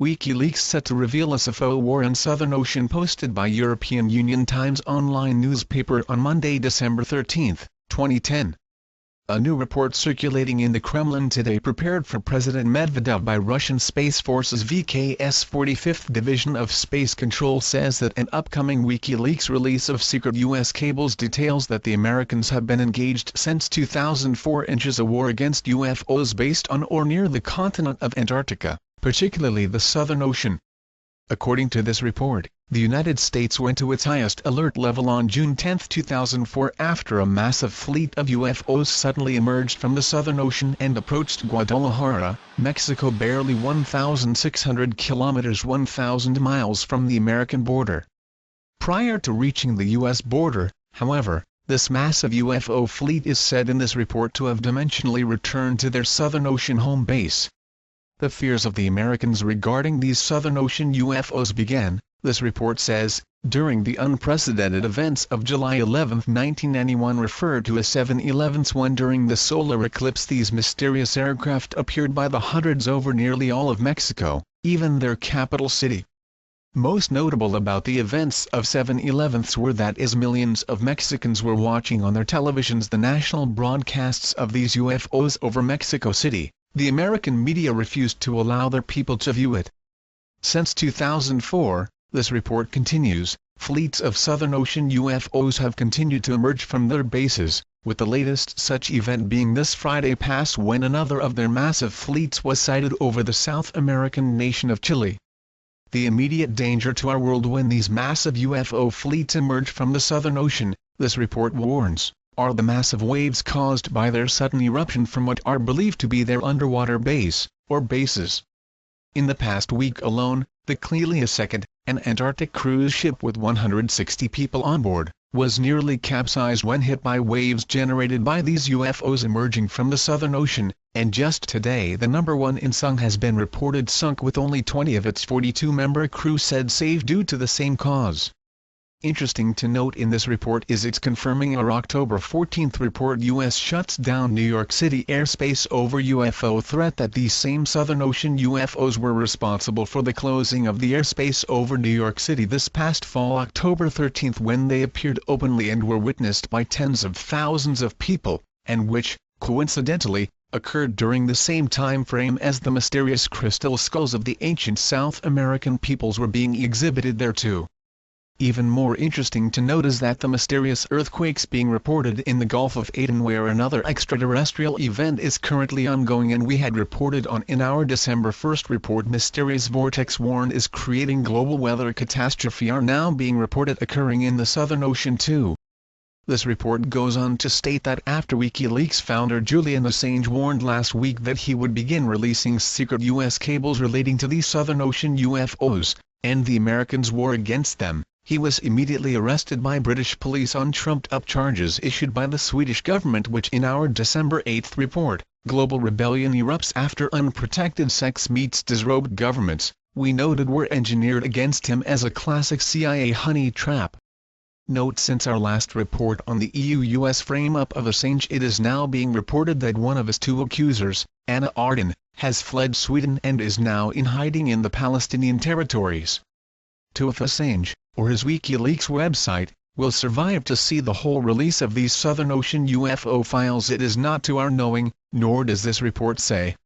WikiLeaks set to reveal UFO war in Southern Ocean, posted by European Union Times online newspaper on Monday, December 13, 2010. A new report circulating in the Kremlin today, prepared for President Medvedev by Russian Space Force's VKS 45th Division of Space Control, says that an upcoming WikiLeaks release of secret U.S. cables details that the Americans have been engaged since 2004 in a war against UFOs based on or near the continent of Antarctica, particularly the Southern Ocean. According to this report, the United States went to its highest alert level on June 10, 2004 after a massive fleet of UFOs suddenly emerged from the Southern Ocean and approached Guadalajara, Mexico, barely 1,600 kilometers 1,000 miles from the American border. Prior to reaching the U.S. border, however, this massive UFO fleet is said in this report to have dimensionally returned to their Southern Ocean home base. The fears of the Americans regarding these Southern Ocean UFOs began, this report says, during the unprecedented events of July 11, 1991, referred to as 7/11, when during the solar eclipse these mysterious aircraft appeared by the hundreds over nearly all of Mexico, even their capital city. Most notable about the events of 7/11 were that as millions of Mexicans were watching on their televisions the national broadcasts of these UFOs over Mexico City, the American media refused to allow their people to view it. Since 2004, this report continues, fleets of Southern Ocean UFOs have continued to emerge from their bases, with the latest such event being this Friday past, when another of their massive fleets was sighted over the South American nation of Chile. The immediate danger to our world when these massive UFO fleets emerge from the Southern Ocean, this report warns, are the massive waves caused by their sudden eruption from what are believed to be their underwater base, or bases. In the past week alone, the Clelia II, an Antarctic cruise ship with 160 people on board, was nearly capsized when hit by waves generated by these UFOs emerging from the Southern Ocean, and just today the number one in Sung has been reported sunk with only 20 of its 42-member crew said saved due to the same cause. Interesting to note in this report is its confirming our October 14 report U.S. shuts down New York City airspace over UFO threat, that these same Southern Ocean UFOs were responsible for the closing of the airspace over New York City this past fall, October 13, when they appeared openly and were witnessed by tens of thousands of people, and which, coincidentally, occurred during the same time frame as the mysterious crystal skulls of the ancient South American peoples were being exhibited there too. Even more interesting to note is that the mysterious earthquakes being reported in the Gulf of Aden, where another extraterrestrial event is currently ongoing and we had reported on in our December 1 report, mysterious vortex warned is creating global weather catastrophe, are now being reported occurring in the Southern Ocean too. This report goes on to state that after WikiLeaks founder Julian Assange warned last week that he would begin releasing secret U.S. cables relating to these Southern Ocean UFOs, and the Americans' war against them, he was immediately arrested by British police on trumped-up charges issued by the Swedish government, which in our December 8 report, Global Rebellion Erupts After Unprotected Sex Meets Disrobed Governments, we noted were engineered against him as a classic CIA honey trap. Note, since our last report on the EU-US frame-up of Assange, it is now being reported that one of his two accusers, Anna Arden, has fled Sweden and is now in hiding in the Palestinian territories. To if Assange, or his WikiLeaks website, will survive to see the whole release of these Southern Ocean UFO files, it is not to our knowing, nor does this report say.